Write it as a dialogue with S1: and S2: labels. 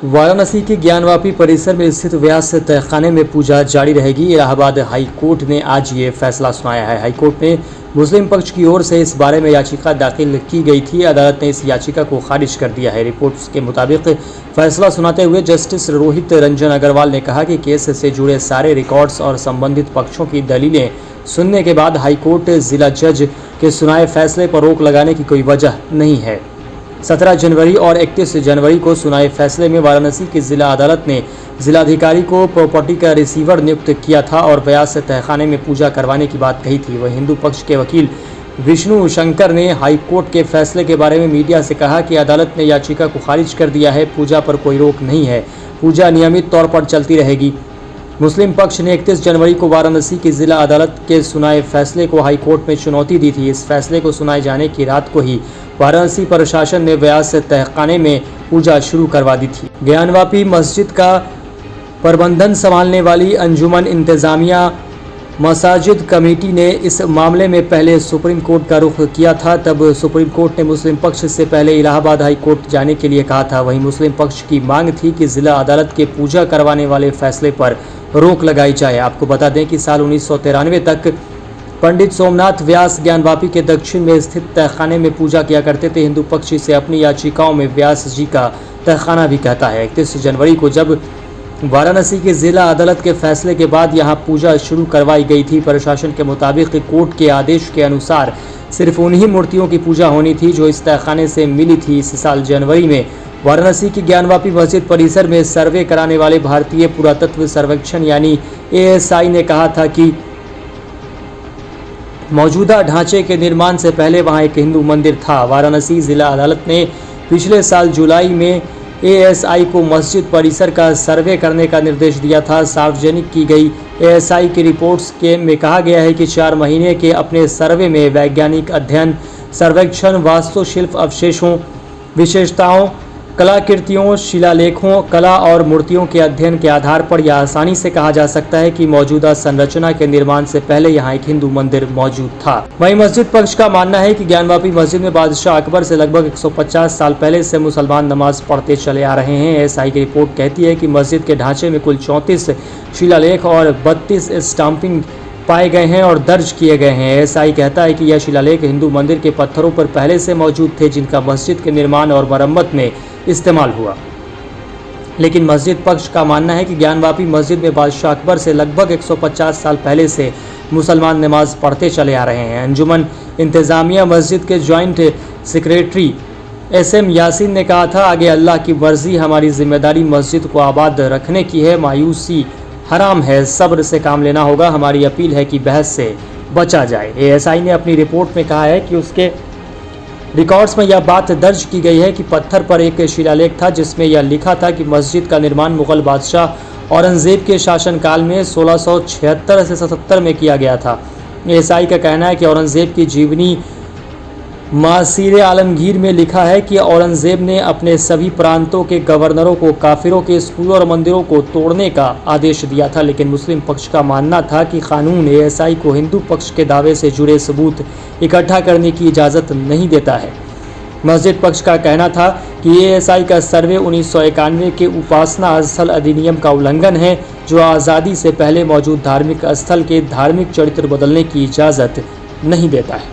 S1: वाराणसी के ज्ञानवापी परिसर में स्थित व्यास तहखाने में पूजा जारी रहेगी। इलाहाबाद हाई कोर्ट ने आज ये फैसला सुनाया है। हाई कोर्ट में मुस्लिम पक्ष की ओर से इस बारे में याचिका दाखिल की गई थी। अदालत ने इस याचिका को खारिज कर दिया है। रिपोर्ट्स के मुताबिक फैसला सुनाते हुए जस्टिस रोहित रंजन अग्रवाल ने कहा कि केस से जुड़े सारे रिकॉर्ड्स और संबंधित पक्षों की दलीलें सुनने के बाद हाई कोर्ट जिला जज के सुनाए फैसले पर रोक लगाने की कोई वजह नहीं है। 17 जनवरी और 31 जनवरी को सुनाए फैसले में वाराणसी की जिला अदालत ने जिलाधिकारी को प्रॉपर्टी का रिसीवर नियुक्त किया था और व्यास तहखाने में पूजा करवाने की बात कही थी। वहीं हिंदू पक्ष के वकील विष्णु शंकर ने हाई कोर्ट के फैसले के बारे में मीडिया से कहा कि अदालत ने याचिका को खारिज कर दिया है। पूजा पर कोई रोक नहीं है, पूजा नियमित तौर पर चलती रहेगी। मुस्लिम पक्ष ने 31 जनवरी को वाराणसी की जिला अदालत के सुनाए फैसले को हाई कोर्ट में चुनौती दी थी। इस फैसले को सुनाए जाने की रात को ही वाराणसी प्रशासन ने व्यास तहखाने में पूजा शुरू करवा दी थी। ज्ञानवापी मस्जिद का प्रबंधन संभालने वाली अंजुमन इंतजामिया मसाजिद कमेटी ने इस मामले में पहले सुप्रीम कोर्ट का रुख किया था। तब सुप्रीम कोर्ट ने मुस्लिम पक्ष से पहले इलाहाबाद हाई कोर्ट जाने के लिए कहा था। वहीं मुस्लिम पक्ष की मांग थी कि जिला अदालत के पूजा करवाने वाले फैसले पर रोक लगाई जाए। आपको बता दें कि साल 1993 तक पंडित सोमनाथ व्यास ज्ञानवापी के दक्षिण में स्थित तहखाने में पूजा किया करते थे। हिंदू पक्ष इसे अपनी याचिकाओं में व्यास जी का तहखाना भी कहता है। 31 जनवरी को जब वाराणसी के जिला अदालत के फैसले के बाद यहां पूजा शुरू करवाई गई थी। प्रशासन के मुताबिक कोर्ट के आदेश के अनुसार सिर्फ उन्हीं मूर्तियों की पूजा होनी थी जो इस तहखाने से मिली थी। इस साल जनवरी में वाराणसी की ज्ञानवापी मस्जिद परिसर में सर्वे कराने वाले भारतीय पुरातत्व सर्वेक्षण यानी ASI ने कहा था कि मौजूदा ढांचे के निर्माण से पहले वहां एक हिंदू मंदिर था। वाराणसी जिला अदालत ने पिछले साल जुलाई में ASI को मस्जिद परिसर का सर्वे करने का निर्देश दिया था। सार्वजनिक की गई ASI की रिपोर्ट्स में कहा गया है कि 4 महीने के अपने सर्वे में वैज्ञानिक अध्ययन, सर्वेक्षण, वास्तुशिल्प अवशेषों, विशेषताओं, कलाकृतियों, शिलालेखों, कला और मूर्तियों के अध्ययन के आधार पर यह आसानी से कहा जा सकता है कि मौजूदा संरचना के निर्माण से पहले यहाँ एक हिंदू मंदिर मौजूद था। वहीं मस्जिद पक्ष का मानना है कि ज्ञानवापी मस्जिद में बादशाह अकबर से लगभग 150 साल पहले से मुसलमान नमाज पढ़ते चले आ रहे हैं। ASI की रिपोर्ट कहती है कि मस्जिद के ढांचे में कुल 34 शिलालेख और 32 स्टाम्पिंग पाए गए हैं और दर्ज किए गए हैं। ASI कहता है कि यह शिलालेख हिंदू मंदिर के पत्थरों पर पहले से मौजूद थे जिनका मस्जिद के निर्माण और मरम्मत में इस्तेमाल हुआ। लेकिन मस्जिद पक्ष का मानना है कि ज्ञानवापी मस्जिद में बादशाह अकबर से लगभग 150 साल पहले से मुसलमान नमाज पढ़ते चले आ रहे हैं। अंजुमन इंतजामिया मस्जिद के जॉइंट सेक्रेटरी SM यासीन ने कहा था, आगे अल्लाह की मर्जी, हमारी जिम्मेदारी मस्जिद को आबाद रखने की है। मायूसी हराम है, सब्र से काम लेना होगा। हमारी अपील है कि बहस से बचा जाए। ASI ने अपनी रिपोर्ट में कहा है कि उसके रिकॉर्ड्स में यह बात दर्ज की गई है कि पत्थर पर एक शिलालेख था जिसमें यह लिखा था कि मस्जिद का निर्माण मुगल बादशाह औरंगजेब के शासनकाल में 1676 से 77 में किया गया था। ASI का कहना है कि औरंगजेब की जीवनी मासीर आलमगीर में लिखा है कि औरंगजेब ने अपने सभी प्रांतों के गवर्नरों को काफिरों के स्कूलों और मंदिरों को तोड़ने का आदेश दिया था। लेकिन मुस्लिम पक्ष का मानना था कि कानून ASI को हिंदू पक्ष के दावे से जुड़े सबूत इकट्ठा करने की इजाज़त नहीं देता है। मस्जिद पक्ष का कहना था कि ASI का सर्वे 1991 के उपासना स्थल अधिनियम का उल्लंघन है जो आज़ादी से पहले मौजूद धार्मिक स्थल के धार्मिक चरित्र बदलने की इजाज़त नहीं देता है।